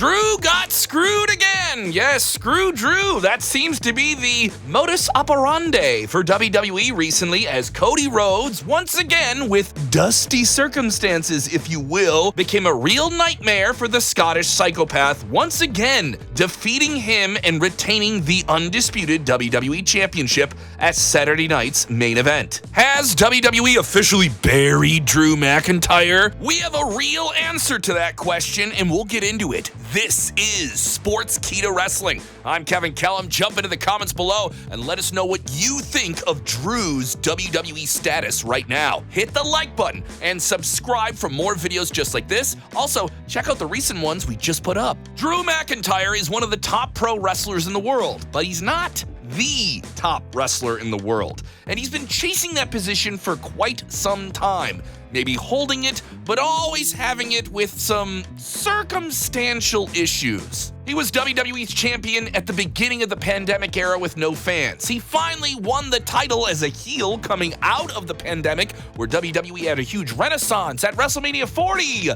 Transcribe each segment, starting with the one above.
Drew got screwed again. Yes, screw Drew. That seems to be the modus operandi for WWE recently, as Cody Rhodes, once again with dusty circumstances, if you will, became a real nightmare for the Scottish psychopath, once again defeating him and retaining the undisputed WWE Championship at Saturday night's main event. Has WWE officially buried Drew McIntyre? We have a real answer to that question, and we'll get into it. This is Sportskeeda Wrestling. I'm Kevin Kellum. Jump into the comments below and let us know what you think of Drew's WWE status right now. Hit the like button and subscribe for more videos just like this. Also, check out the recent ones we just put up. Drew McIntyre is one of the top pro wrestlers in the world, but he's not the top wrestler in the world. And he's been chasing that position for quite some time. Maybe holding it, but always having it with some circumstantial issues. He was WWE's champion at the beginning of the pandemic era with no fans. He finally won the title as a heel coming out of the pandemic, where WWE had a huge renaissance at WrestleMania 40.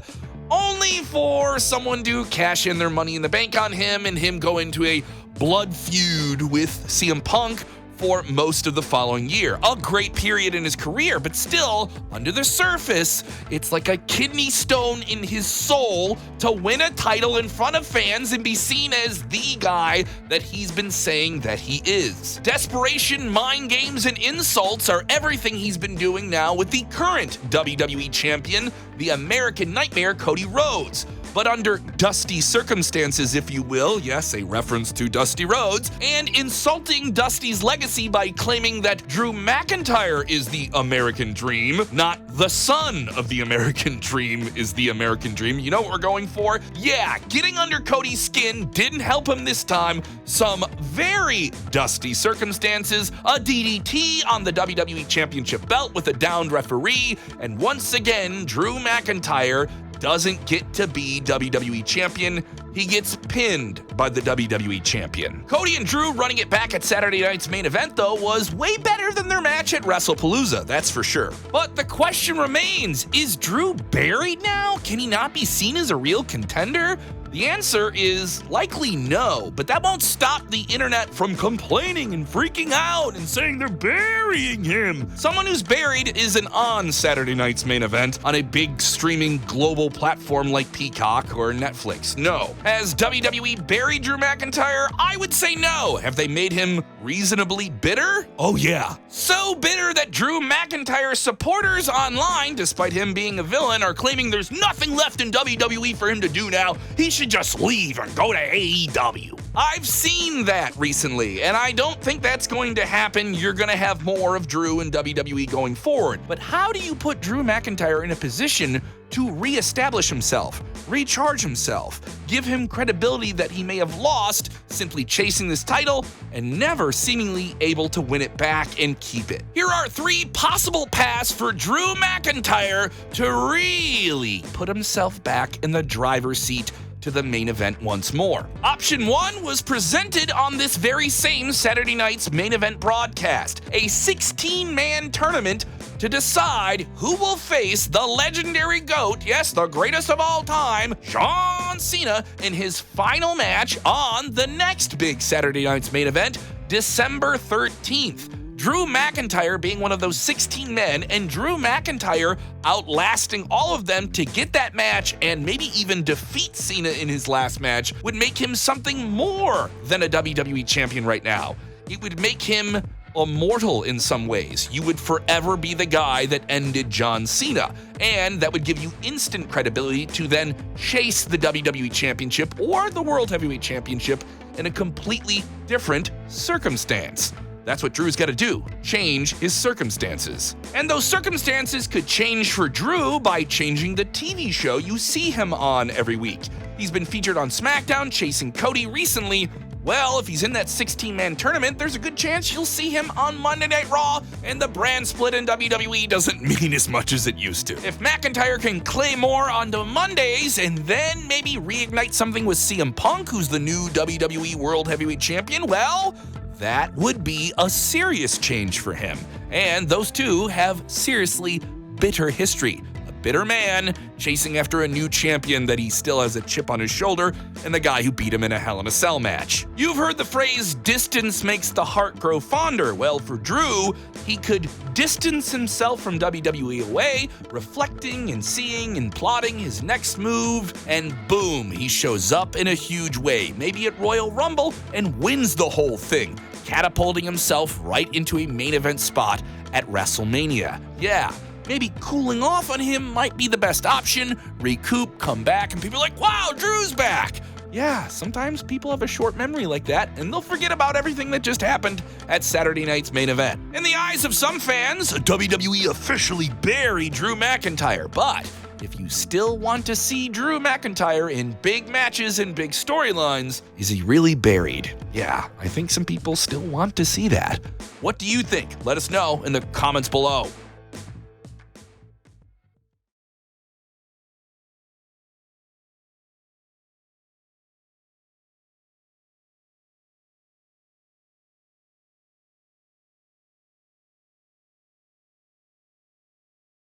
Only for someone to cash in their money in the bank on him and him go into a blood feud with CM Punk for most of the following year. A great period in his career, but still, under the surface, it's like a kidney stone in his soul to win a title in front of fans and be seen as the guy that he's been saying that he is. Desperation, mind games, and insults are everything he's been doing now with the current WWE champion, the American Nightmare, Cody Rhodes. But under dusty circumstances, if you will, yes, a reference to Dusty Rhodes, and insulting Dusty's legacy by claiming that Drew McIntyre is the American dream, not the son of the American dream is the American dream. You know what we're going for? Yeah, getting under Cody's skin didn't help him this time. Some very dusty circumstances, a DDT on the WWE Championship belt with a downed referee, and once again, Drew McIntyre doesn't get to be WWE champion. He gets pinned by the WWE champion. Cody and Drew running it back at Saturday night's main event, though, was way better than their match at WrestlePalooza, that's for sure. But the question remains, is Drew buried now? Can he not be seen as a real contender? The answer is likely no, but that won't stop the internet from complaining and freaking out and saying they're burying him. Someone who's buried isn't on Saturday night's main event on a big streaming global platform like Peacock or Netflix. No. Has WWE buried Drew McIntyre? I would say no. Have they made him reasonably bitter? Oh yeah. So bitter that Drew McIntyre supporters online, despite him being a villain, are claiming there's nothing left in WWE for him to do now. He should just leave and go to AEW. I've seen that recently, and I don't think that's going to happen. You're going to have more of Drew in WWE going forward. But how do you put Drew McIntyre in a position to reestablish himself, recharge himself, give him credibility that he may have lost simply chasing this title and never seemingly able to win it back and keep it? Here are 3 possible paths for Drew McIntyre to really put himself back in the driver's seat to the main event once more. Option 1 was presented on this very same Saturday night's main event broadcast, a 16-man tournament to decide who will face the legendary GOAT, yes, the greatest of all time, John Cena, in his final match on the next big Saturday night's main event, December 13th. Drew McIntyre being one of those 16 men, and Drew McIntyre outlasting all of them to get that match and maybe even defeat Cena in his last match would make him something more than a WWE champion right now. It would make him immortal in some ways. You would forever be the guy that ended John Cena, and that would give you instant credibility to then chase the WWE Championship or the World Heavyweight Championship in a completely different circumstance. That's what Drew's got to do, change his circumstances. And those circumstances could change for Drew by changing the TV show you see him on every week. He's been featured on SmackDown chasing Cody recently. Well, if he's in that 16-man tournament, there's a good chance you'll see him on Monday Night Raw, and the brand split in WWE doesn't mean as much as it used to. If McIntyre can Claymore onto Mondays and then maybe reignite something with CM Punk, who's the new WWE World Heavyweight Champion, well, that would be a serious change for him. And those two have seriously bitter history. bitter man chasing after a new champion that he still has a chip on his shoulder, and the guy who beat him in a Hell in a Cell match. You've heard the phrase, distance makes the heart grow fonder. Well, for Drew, he could distance himself from WWE away, reflecting and seeing and plotting his next move, and boom, he shows up in a huge way, maybe at Royal Rumble, and wins the whole thing, catapulting himself right into a main event spot at WrestleMania. Yeah, maybe cooling off on him might be the best option, recoup, come back, and people are like, wow, Drew's back! Yeah, sometimes people have a short memory like that, and they'll forget about everything that just happened at Saturday night's main event. In the eyes of some fans, WWE officially buried Drew McIntyre, but if you still want to see Drew McIntyre in big matches and big storylines, is he really buried? Yeah, I think some people still want to see that. What do you think? Let us know in the comments below.